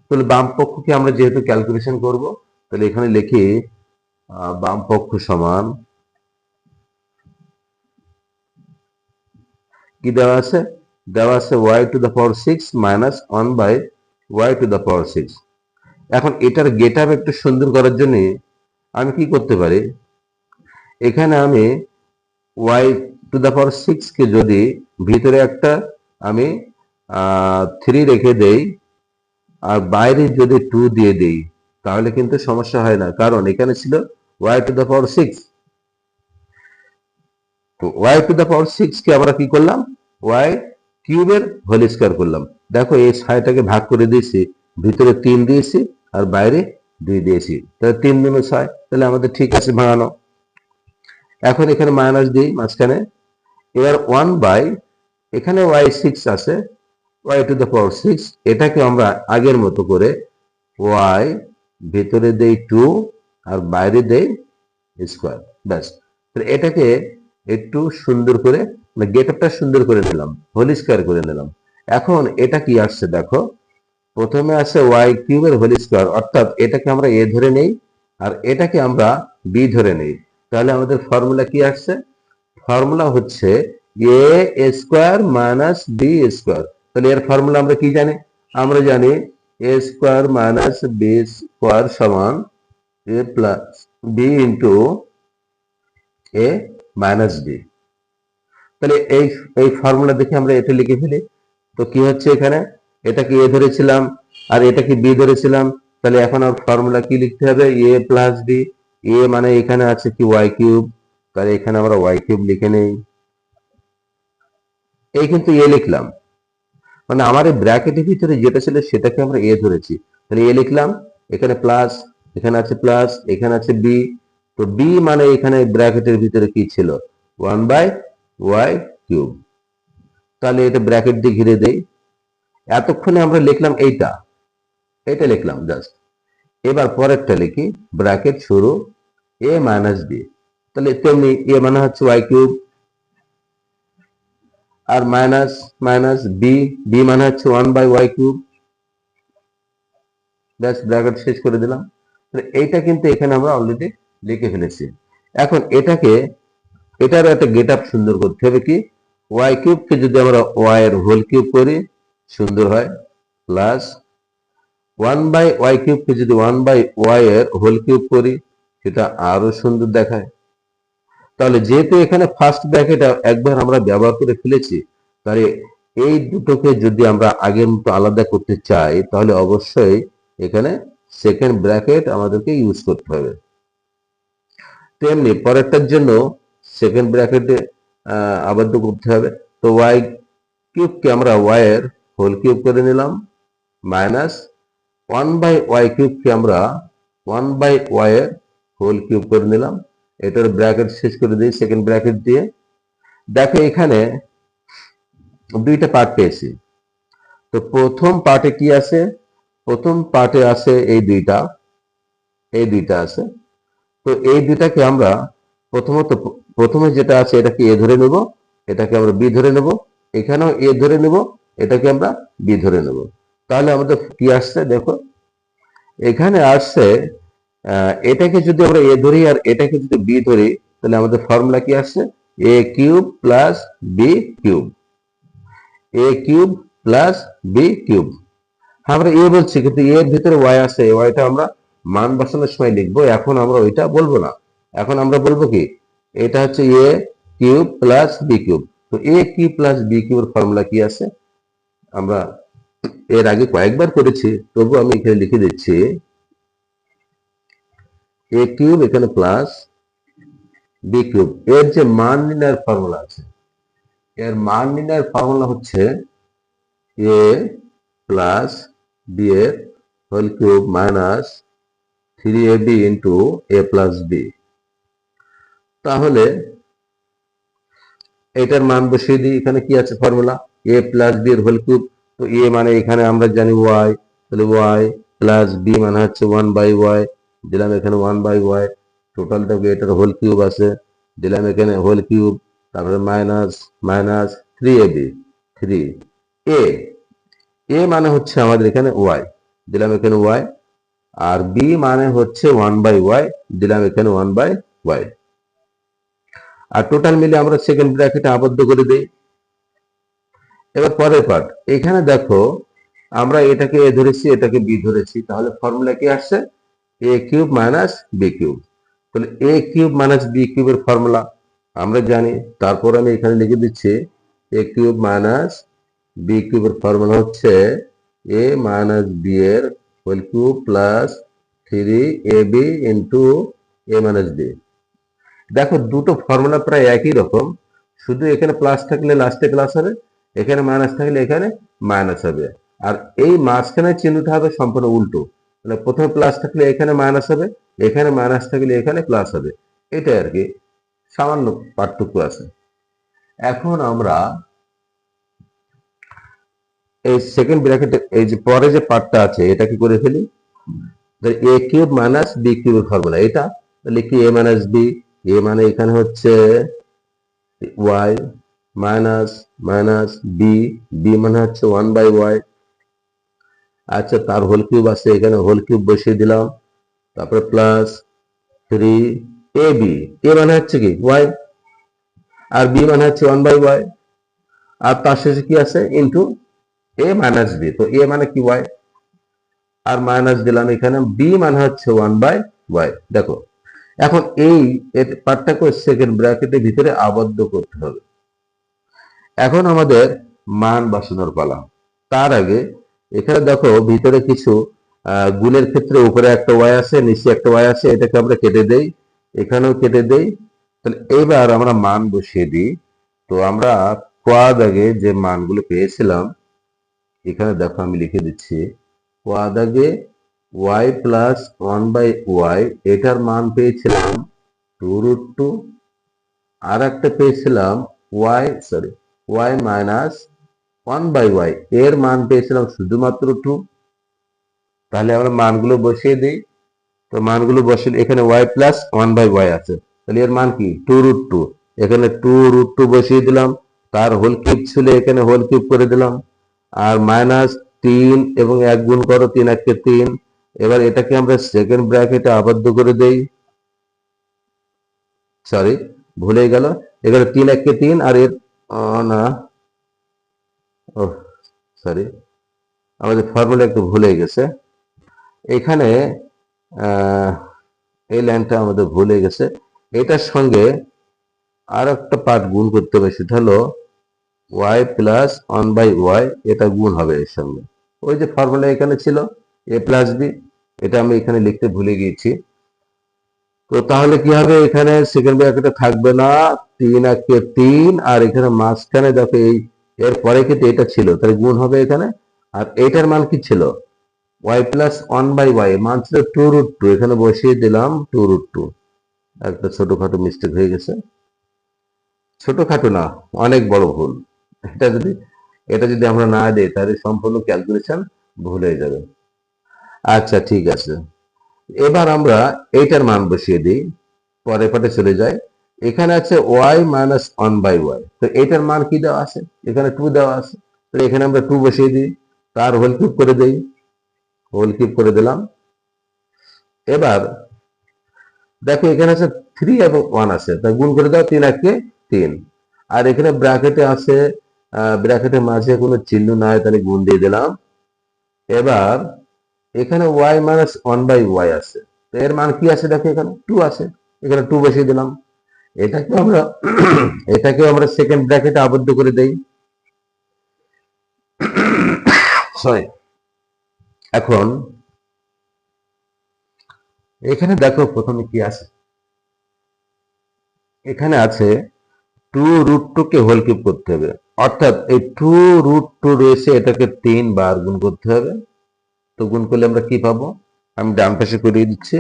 তাহলে বাম পক্ষকে আমরা যেহেতু ক্যালকুলেশন করব, তাহলে এখানে লিখি বাম পক্ষ সমান কি দেওয়া আছে, দেওয়া আছে y to the power 6 minus 1 by y to the power 6। এখন এটার গেট আপ একটু সুন্দর করার জন্য আমি কি করতে পারি, এখানে আমি y টু দ্য পাওয়ার 6 কে যদি ভিতরে একটা আমি 3 রেখে দেই আর বাইরে যদি 2 দিয়ে দেই, তাহলে কিন্তু সমস্যা হয় না, কারণ এখানে ছিল y টু দ্য পাওয়ার 6। তো y টু দ্য পাওয়ার 6 কে আমরা কি করলাম, y কিউবের হোল স্কয়ার করলাম। দেখো এই 6টাকে ভাগ করে দিয়েছি, ভিতরে 3 দিয়েছি আর বাইরে 2 দিয়েছি, তাহলে 3 গুণ 6, তাহলে আমাদের ঠিক আছে ভাঙানো। এখন এখানে মাইনাস দিই মাঝখানে, এবার 1 বাই এখানে y6 আছে, y টু দ্য পাওয়ার 6, এটাকে আমরা আগের মতো করে y ভিতরে দেই 2 আর বাইরে দেই স্কয়ার, ব্যাস। তাহলে এটাকে একটু সুন্দর করে গেট আপটা সুন্দর করে নিলাম, হোল স্কয়ার করে নিলাম। এখন এটা কি আসছে দেখো, প্রথমে আছে y কিউবের হোল স্কয়ার, অর্থাৎ এটাকে আমরা a ধরে নেই আর এটাকে আমরা b ধরে নেই, তাহলে আমাদের ফর্মুলা কি আসছে, ফর্মুলা হচ্ছে a square minus b square. তাহলে এর ফর্মুলা আমরা কি জানি, আমরা জানি a square minus b square সমান a plus b into a minus b। তাহলে এই এই ফর্মুলা দেখে আমরা এটা লিখে ফেলি। তো কি হচ্ছে এখানে, এটাকে a ধরেছিলাম আর এটাকে b ধরেছিলাম, তাহলে এখন আর ফর্মুলা কি লিখতে হবে, a প্লাস b। a মানে এখানে আছে কি y কিউব, তাহলে এখানে আমরা y কিউব লিখে নেই। এই কিন্তু a লিখলাম, মানে আমার এই ব্র্যাকেটের ভিতরে যেটা ছিল সেটাকে আমরা a ধরেছি, তাহলে a লিখলাম, এখানে প্লাস, এখানে আছে প্লাস, এখানে আছে b। তো b মানে এখানে ব্র্যাকেটের ভিতরে কি ছিল, 1 বাই y কিউব। তাহলে এটা ব্র্যাকেট দিয়ে ঘিরে দেই। এতক্ষণে আমরা লিখলাম এইটা, এটা লিখলাম জাস্ট। এবার পরেরটা লিখি, ব্র্যাকেট শুরু a মাইনাস b, তাহলে তেমনি a মানে হচ্ছে y কিউব আর মাইনাস মাইনাস বি, বি মানে হচ্ছে 1 বাই ওয়াই কিউব, ব্যাস ব্র্যাকেট শেষ করে দিলাম। এইটা কিন্তু এখানে আমরা অলরেডি লিখে ফেলেছি। এখন এটাকে, এটার একটা গেট আপ সুন্দর করতে হবে, কি ওয়াই কিউবকে যদি আমরা ওয়াই এর হোল কিউব করি সুন্দর হয়, প্লাস 1 বাই ওয়াই কিউবকে যদি 1 বাই ওয়াই এর হোল কিউব করি সেটা আরো সুন্দর দেখায়। তাহলে যেহেতু এখানে ফার্স্ট ব্র্যাকেট একবার আমরা ব্যবহার করে ফেলেছি, তাহলে এই দুটোকে যদি আমরা আগের মতো আলাদা করতে চাই তাহলে অবশ্যই এখানে সেকেন্ড ব্র্যাকেট আমাদেরকে ইউজ করতে হবে। তেমনি পরেরটার জন্য সেকেন্ড ব্র্যাকেটে আবদ্ধ করতে হবে। তো ওয়াই কিউবকে আমরা ওয়াই এর হোল কিউব করে নিলাম, মাইনাস 1 বাই ওয়াই কিউবকে আমরা 1 বাই ওয়াই এর হোল কিউব করে নিলাম। এটার ব্র্যাকেট শেষ করে দিই সেকেন্ড ব্র্যাকেট দিয়ে। দেখো এখানে দুইটা পার্ট পেয়েছি। তো প্রথম পার্টে কি আছে, প্রথম পার্টে আছে এই দুইটা, এই দুইটা আছে। তো এই দুইটাকে আমরা প্রথমে যেটা আছে এটাকে এ ধরে নেব, এটাকে আমরা বি ধরে নেব, এখানেও এ ধরে নেব, এটাকে আমরা বি ধরে নেব। তাহলে আমাদের কি আসছে দেখো, এখানে আসছে এটাকে যদি আমরা এ ধরি আর এটাকে যদি বি ধরি, তাহলে আমাদের ফর্মুলা কি আসছে, a cube plus B cube, A cube plus B cube. আমরা এ বলছি কিন্তু এর ভিতরে ওয়াই আছে, ওয়াইটা আমরা মান বসানোর সময় লিখবো, এখন আমরা ওইটা বলবো না। এখন আমরা বলবো কি, এটা হচ্ছে এ কিউব প্লাস বি কিউব। তো এ কিউব প্লাস বি কিউবের ফর্মুলা কি আছে, আমরা এর আগে কয়েকবার করেছি, তবু আমি এখানে লিখে দিচ্ছি, এ কিউব এখানে প্লাস বি কিউব। এর যে মান নির্ণয়ের ফর্মুলা আছে, এর মান নির্ণয়ের ফর্মুলা হচ্ছে এ প্লাস বি এর whole cube minus 3ab into a plus b. তাহলে এটার মান বসিয়ে দিই, এখানে কি আছে ফর্মুলা, এ প্লাস বি এর হোল কিউব, তো এ মানে এখানে আমরা জানি ওয়াই, তাহলে ওয়াই প্লাস বি মানে হচ্ছে 1/y, দিলাম এখানে 1/y, টোটাল থাকবে এটার হোল কিউব আছে, দিলাম এখানে হোল কিউব, তারপরে মাইনাস মাইনাস 3ab, 3 এ এ মানে হচ্ছে আমাদের এখানে ওয়াই, দিলাম এখানে ওয়াই, আর বি মানে হচ্ছে 1/y, দিলাম এখানে 1/y, আর টোটাল মিলে আমরা সেকেন্ড ব্র্যাকেটে আবদ্ধ করে দিই। এবার পরের পার্ট, এখানে দেখো আমরা এটাকে এ ধরেছি, এটাকে বি ধরেছি, তাহলে ফর্মুলা কি আসছে? A cube minus b cube. তাহলে এ কিউব মাইনাস বি কিউবের ফর্মুলা আমরা জানি, তারপর আমি এখানে লিখে দিচ্ছি এ কিউব মাইনাস বি কিউবের ফর্মুলা হচ্ছে এ মাইনাস বি এর whole cube plus 3ab into a minus b. দেখো দুটো ফর্মুলা প্রায় একই রকম, শুধু এখানে প্লাস থাকলে লাস্টে প্লাস হবে, এখানে মাইনাস থাকলে এখানে মাইনাস হবে, আর এই মাঝখানে চিহ্নটা হবে সম্পূর্ণ উল্টো। মানে প্রথমে প্লাস থাকলে এখানে মাইনাস হবে, এখানে মাইনাস থাকলে এখানে প্লাস হবে, এটাই আর কি, সামান্য পার্থক্য আছে। এখন আমরা এই সেকেন্ড ব্র্যাকেটে এই যে পরে যে পার্টটা আছে এটা কি করে ফেলি, এ কিউব মাইনাস বি কিউবের ফর্মুলা এটা লিখি, এ মাইনাস বি, এ মানে এখানে হচ্ছে Y minus minus B, B মানে হচ্ছে 1/y, আচ্ছা তার হোল কিউব আছে, এখানে হোল কিউব বসিয়ে দিলাম, তারপরে প্লাস 3ab, এ মানে হচ্ছে কি ওয়াই, আর বি মানে হচ্ছে 1/y, আর তার শেষে কি আছে ইন্টু এ মাইনাস বি, তো এ মানে কি ওয়াই, আর মাইনাস দিলাম এখানে, বি মানে হচ্ছে 1/y। দেখো এখন এই পার্টটাকে সেকেন্ড ব্র্যাকেটের ভিতরে আবদ্ধ করতে হবে। এখন আমাদের মান বসানোর পালা। তার আগে এখানে দেখো ভিতরে কিছু গুণের ক্ষেত্রে উপরে একটা ওয়াই আছে, নিচে একটা ওয়াই আছে, এটাকে আমরা কেটে দেই, এখানেও কেটে দেই। তাহলে এইবার আমরা মান বসিয়ে দিই। তো আমরা কোয়াদ আগে যে মানগুলো পেয়েছিলাম, এখানে দেখো আমি লিখে দিচ্ছি, কোয়াদ আগে ওয়াই প্লাস 1/y, এটার মান পেয়েছিলাম 2√2, আর একটা পেয়েছিলাম ওয়াই মাইনাস 1/y, এর মান পেয়েছিলাম শুধুমাত্র 2। তাহলে আমরা মানগুলো বসিয়ে দিই। তো মানগুলো বসিয়ে এখানে ওয়াই প্লাস 1/y আছে, তাহলে এর মান কি 2√2, এখানে 2√2 বসিয়ে দিলাম, তার হোল কিউব ছিল এখানে হোল কিউব করে দিলাম, আর মাইনাস 3 এবং 1 গুণ করো, 3 1 3। এবার এটাকে আমরা সেকেন্ড ব্র্যাকেটে আবদ্ধ করে দেই, সরি ভুলে গেল, এখানে 3 1 3, আর এর না ও সরি আমাদের ফর্মুলা একটু ভুলে গেছে, এখানে এই লাইনটা আমাদের ভুলে গেছে, এটার সঙ্গে আর একটা পার্ট গুণ করতে হবে, সেটা হলো ওয়াই প্লাস 1/y, এটা গুণ হবে এর সঙ্গে, ওই যে ফর্মুলা এখানে ছিল এ প্লাস বি, এটা আমি এখানে লিখতে ভুলে গিয়েছি। তো তাহলে কি হবে, এখানে সেকেন্ড ব্র্যাকেটে থাকবে না 3 1 3, আর এখানে মাঝখানে দেখো এই এর পরে কিন্তু এটা ছিল, তাহলে গুণ হবে এখানে, আর এটার মান কি ছিল ওয়াই প্লাস 1/y, মান ছিল 2√2, এখানে বসিয়ে দিলাম 2√2। একটা ছোটখাটো মিস্টেক হয়ে গেছে, ছোটখাটো না অনেক বড় ভুল, এটা যদি আমরা না দিই তাহলে সম্পূর্ণ ক্যালকুলেশন ভুল হয়ে যাবে। আচ্ছা ঠিক আছে, এবার আমরা এইটার মান বসিয়ে দিই, পরে পাটে চলে যায়, এখানে আছে ওয়াই মাইনাস 1/y, তো এটার মান কি দেওয়া আছে, এখানে 2 দেওয়া আছে, তো এখানে আমরা 2 বসিয়ে দিই, তার হোল কিউব করে দেই, হোল কিউব করে দিলাম। এবার দেখো এখানে আছে 3 এবং 1 আছে, তা গুণ করে দাও, 3 1 3, আর এখানে ব্র্যাকেটে আছে, ব্র্যাকেটের মাঝে কোনো চিহ্ন নাই, তাহলে গুণ দিয়ে দিলাম। এবার এখানে ওয়াই মাইনাস 1/y আছে, তো এর মান কি আছে দেখো, এখানে 2 আছে, এখানে 2 বসিয়ে দিলাম। এটাকে আমরা এটাকে আমরা সেকেন্ড ব্র্যাকেটে আবদ্ধ করে দেই, সরি। এখন এখানে দেখো প্রথমে কি আছে, এখানে আছে 2√2 কে হোল কিউব করতে হবে, অর্থাৎ এই 2√2 রয়েছে, এটাকে 3 বার গুণ করতে হবে। তো গুণ করলে আমরা কি পাবো, আমি ডান পাশে করিয়ে দিচ্ছি,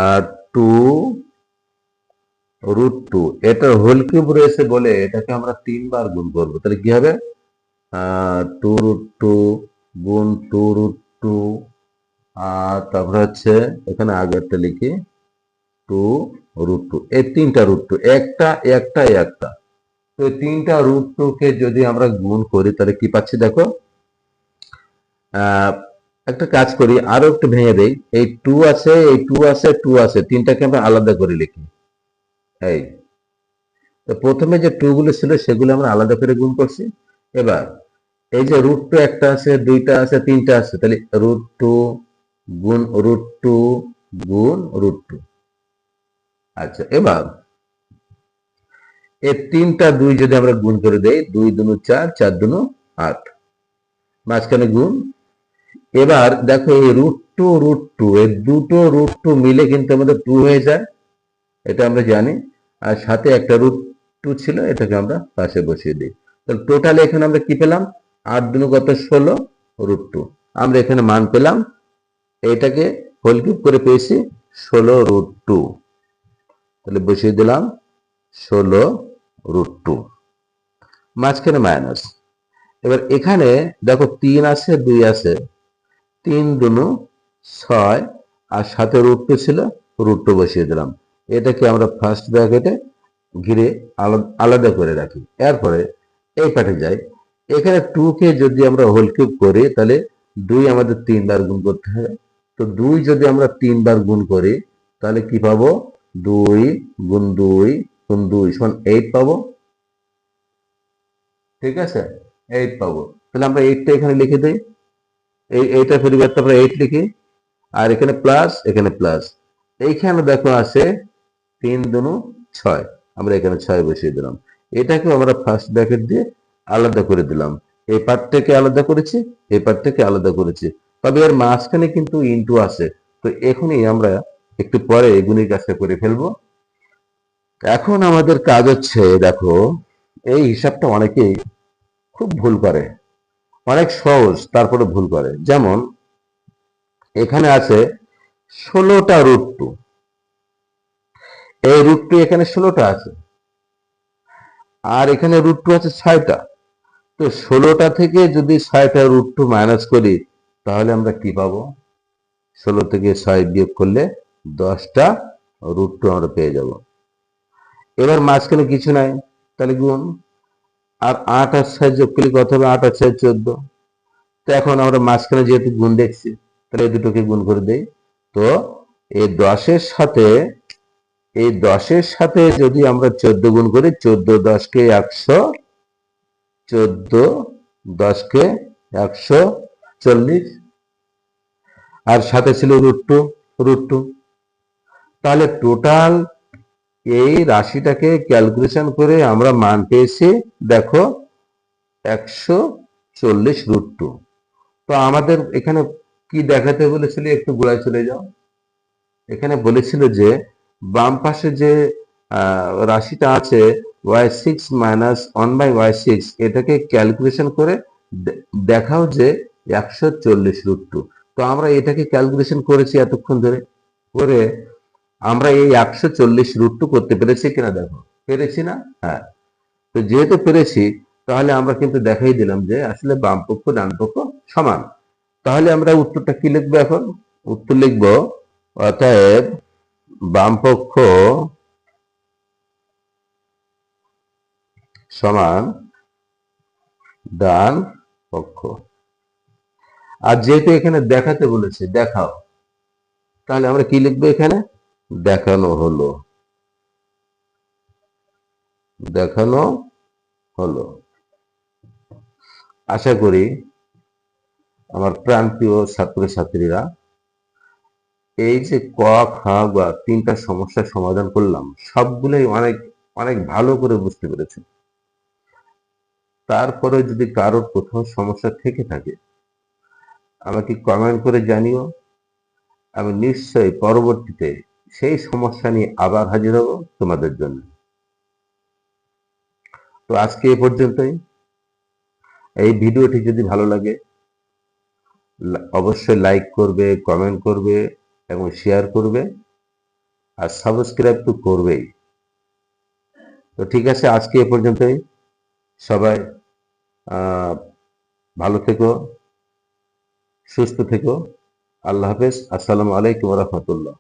আর 2√2 এটার হোল কিউব রয়েছে বলে এটাকে আমরা 3 বার গুণ করবো, তাহলে কি হবে 2√2 গুণ 2√2, আর তারপরে হচ্ছে এখানে আগেরটা লিখি 2√2, এই তিনটা √2, একটা একটা একটা। তো এই তিনটা √2 কে যদি আমরা গুণ করি তাহলে কি পাচ্ছি দেখো। একটা কাজ করি, আরো একটু ভেঙে দেই। এই 2 আছে, এই 2 আছে, 2 আছে, তিনটাকে আমরা আলাদা করে লিখি। এই তো প্রথমে যে 2 গুলো ছিল সেগুলো আমরা আলাদা করে গুণ করছি। এবার এই যে √2 একটা আছে, দুইটা আছে, তিনটা আছে, তাহলে √2 গুণ √2 গুণ √2। আচ্ছা, এবার এই তিনটা 2 যদি আমরা গুণ করে দেই, 2 দুনু 4, 4 দুনু 8, মাঝখানে গুণ। এবার দেখো এই √2 এই দুটো √2 মিলে কিন্তু আমাদের 2 হয়ে যায়, এটা আমরা জানি। আর সাথে একটা √2 ছিল, এটাকে আমরা পাশে বসিয়ে দিই। তাহলে টোটাল এখানে আমরা কি পেলাম, 8 দুনু কত, 16 √2। আমরা এখানে মান পেলাম, এটাকে হোল কিউব করে পেয়েছি 16√2। তাহলে বসিয়ে দিলাম 16√2, মাঝখানে মাইনাস। এবার এখানে দেখো 3 আছে, 2 আছে, 3 দুনু 6, আর সাথে √2 ছিল, √2 বসিয়ে দিলাম। এটাকে আমরা ফার্স্ট ব্র্যাকেটে ঘিরে আলাদা করে রাখি। এরপরে এই পাঠে যাই। এখানে 2 কে যদি আমরা হোল কিউব করি তাহলে 2 আমাদের 3 বার গুণ করতে হবে। তো 2 যদি আমরা 3 বার গুণ করি তাহলে কি পাবো, 2 গুণ 2 গুণ 2 সমান 8 পাবো। ঠিক আছে, 8 পাবো। তাহলে আমরা 8টা এখানে লিখে দিই, এইটার পরিবর্তে আমরা 8 লিখি, আর এখানে প্লাস, এখানে প্লাস। এইখানে দেখো আছে 3 দুনু 6, আমরা এখানে 6 বসিয়ে দিলাম। এটাকে আমরা ফার্স্ট ব্র্যাকেট দিয়ে আলাদা করে দিলাম। এই পার্টটাকে আলাদা করেছি, এই পার্টটাকে আলাদা করেছি, তবে এর মাঝখানে কিন্তু ইনটু আছে। তো এখনই আমরা একটু পরে এগুলির কাজটা করে ফেলবো। এখন আমাদের কাজ হচ্ছে, দেখো এই হিসাবটা অনেকেই খুব ভুল করে, অনেক সহজ তারপরে ভুল করে। যেমন এখানে আছে 16টা √2, এই √2 এখানে 16টা আছে, আর এখানে √2 আছে 6টা। তো 16টা থেকে যদি 6টা √2 মাইনাস করি তাহলে আমরা কি পাবো, 16 থেকে 6 বিয়োগ করলে 10টা √2 আমরা পেয়ে যাব। এবার মাঝখানে কিছু নাই, তাহলে গুণ। আর 8 আর 6 যোগ করলে কত হবে, 8 আর 6 14। তো এখন আমরা মাঝখানে যেহেতু গুণ দেখছি, তাহলে এই দুটোকে গুণ করে দেই। তো এই 10-এর সাথে যদি আমরা 14 গুণ করি, 14 10 কে 100, 14 10 কে 140, আর সাথে ছিল √2। তাহলে টোটাল এই রাশিটাকে ক্যালকুলেশন করে আমরা মান পেয়েছি, দেখো 140√2। তো আমাদের এখানে কি দেখাতে বলেছিল, একটু গোড়ায় চলে যাও। এখানে বলেছিল যে বাম পাশে যে রাশিটা আছে y6 মাইনাস 1/y6, এটাকে ক্যালকুলেশন করে দেখাও যে 140√2। তো আমরা এটাকে ক্যালকুলেশন করেছি এতক্ষণ ধরে, করে আমরা এই 140√2 করতে পেরেছি কিনা দেখো, পেরেছি না? হ্যাঁ। তো যেহেতু পেরেছি তাহলে আমরা কিন্তু দেখাই দিলাম যে আসলে বাম পক্ষ ডান পক্ষ সমান। তাহলে আমরা উত্তরটা কি লিখবো এখন, উত্তর লিখবো অতএব বাম পক্ষ সমান ডান পক্ষ। আর যেহেতু এখানে দেখাতে বলেছে, দেখাও, তাহলে আমরা কি লিখবো এখানে, দেখানো হলো, দেখানো হলো। আশা করি আমার প্রাণপ্রিয় ছাত্রছাত্রীরা এই যে ক খ গ তিনটা সমস্যার সমাধান করলাম, সবগুলোই অনেক অনেক ভালো করে বুঝতে পেরেছে। তারপরে যদি কারোর কোথাও সমস্যা থেকে থাকে আমাকে কমেন্ট করে জানিও, আমি নিশ্চয়ই পরবর্তীতে সেই সমস্যা নিয়ে আবার হাজির হব তোমাদের জন্য। তো আজকে এই পর্যন্তই। এই ভিডিওটি যদি ভালো লাগে অবশ্যই লাইক করবে, কমেন্ট করবে এবং শেয়ার করবে, আর সাবস্ক্রাইব তো করবেই। তো ঠিক আছে, আজকে এ পর্যন্তই। সবাই ভালো থেকো, সুস্থ থেকো। আল্লাহ হাফেজ। আসসালামু আলাইকুম রহমতুল্লাহ।